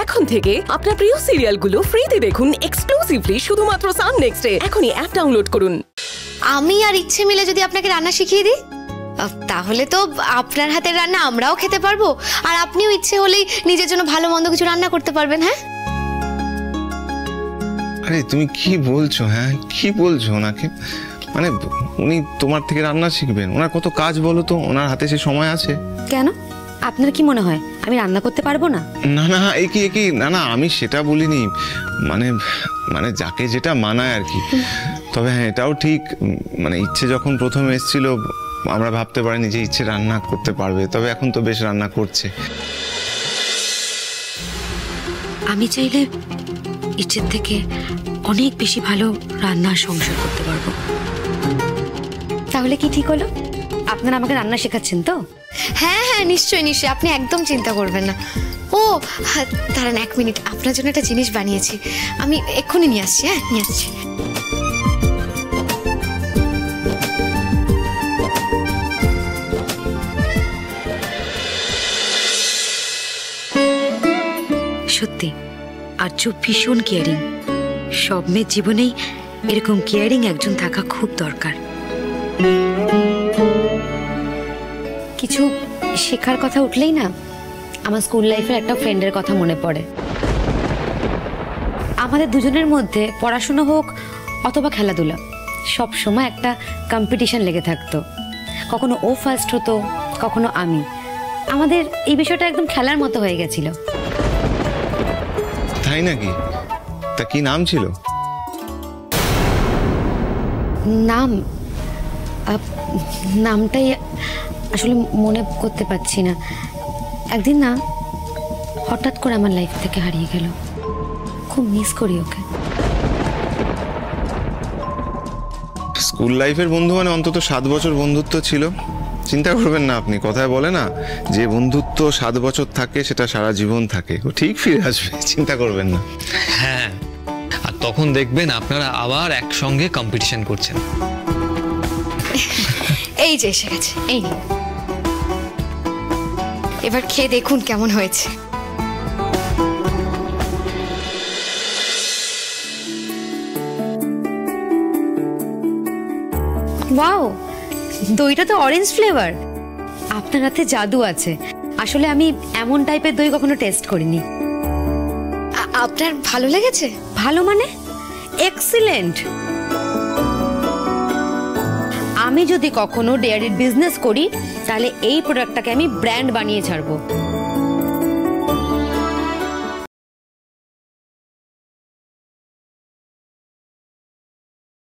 এখন থেকে আপনার প্রিয় সিরিয়ালগুলো ফ্রিতে দেখুন এক্সক্লুসিভলি শুধুমাত্র সান নেক্সটে। এখনই অ্যাপ ডাউনলোড করুন। আমি আর ইচ্ছে মিলে যদি আপনাকে রান্না শিখিয়ে দিই, তাহলে তো আপনার হাতের রান্না আমরাও খেতে পারবো, আর আপনিও ইচ্ছে হলেই নিজের জন্য ভালো মন্দ কিছু রান্না করতে পারবেন। হ্যাঁ, আরে তুমি কি বলছো? হ্যাঁ, কি বলছো? ওনাকে মানে উনি তোমার থেকে রান্না শিখবেন? ওনার কত কাজ বলো তো, ওনার হাতে সে সময় আছে? কেন, আপনার কি মনে হয় আমি রান্না করতে পারবো না? না না, একই না না, আমি সেটা বলিনি, মানে মানে যাকে যেটা মানায় আর কি। তবে হ্যাঁ, এটাও ঠিক, মানে ইচ্ছে যখন প্রথম এসেছিল আমরা ভাবতে পারিনি যে ইচ্ছে রান্না করতে পারবে, তবে এখন তো বেশ রান্না করছে। আমি চাইলে ইচ্ছের থেকে অনেক বেশি ভালো রান্নার সংসার করতে পারবো। তাহলে কি ঠিক হলো? আপনারা আমাকে রান্না শেখাচ্ছেন তো? হ্যাঁ হ্যাঁ, নিশ্চয়ই নিশ্চয়ই, আপনি একদম চিন্তা করবেন না। ও দাঁড়ান 1 মিনিট, আপনার জন্য একটা জিনিস বানিয়েছি, আমি এক্ষুনি নিয়ে আসছি। হ্যাঁ, নিয়ে আসছি। সত্যি আর্য ভীষণ কেয়ারিং। সব মেয়ের জীবনেই এরকম কেয়ারিং একজন থাকা খুব দরকার। কিছু শেখার কথা উঠলেই না আমার স্কুল লাইফের একটা ফ্রেন্ডের কথা মনে পড়ে। আমাদের দুজনের মধ্যে পড়াশুনো হোক অথবা খেলাধুলা, সব সময় একটা কম্পিটিশন লেগে থাকতো। কখনো ও ফার্স্ট হতো, কখনো আমি। আমাদের এই বিষয়টা একদম খেলার মতো হয়ে গেছিল। তাই নাকি? তা কি নাম ছিল? নামটাই আসলে মনে করতে পারছি না। একদিন না হঠাৎ করে আমার লাইফ থেকে হারিয়ে গেল। খুব মিস করি ওকে। স্কুল লাইফের বন্ধু মানে অন্তত 7 বছর বন্ধুত্ব ছিল। চিন্তা করবেন না আপনি, কথায় বলে না যে বন্ধুত্ব 7 বছর থাকে সেটা সারা জীবন থাকে, ও ঠিক ফিরে আসবে, চিন্তা করবেন না। হ্যাঁ, আর তখন দেখবেন আপনারা আবার একসঙ্গে কম্পিটিশন করছেন। এই যে এসে গেছে, এই নিন, এবার খেয়ে দেখুন কেমন হয়েছে। ওয়াও, দইটা তো অরেঞ্জ ফ্লেভার। আপনার হাতে জাদু আছে। আসলে আমি এমন টাইপের দই কখনো টেস্ট করিনি। আপনার ভালো লেগেছে? ভালো মানে এক্সিলেন্ট। আমি যদি কখনো ডেয়ারির বিজনেস করি তাহলে এই প্রোডাক্টটাকে আমি ব্র্যান্ড বানিয়ে ছাড়বো।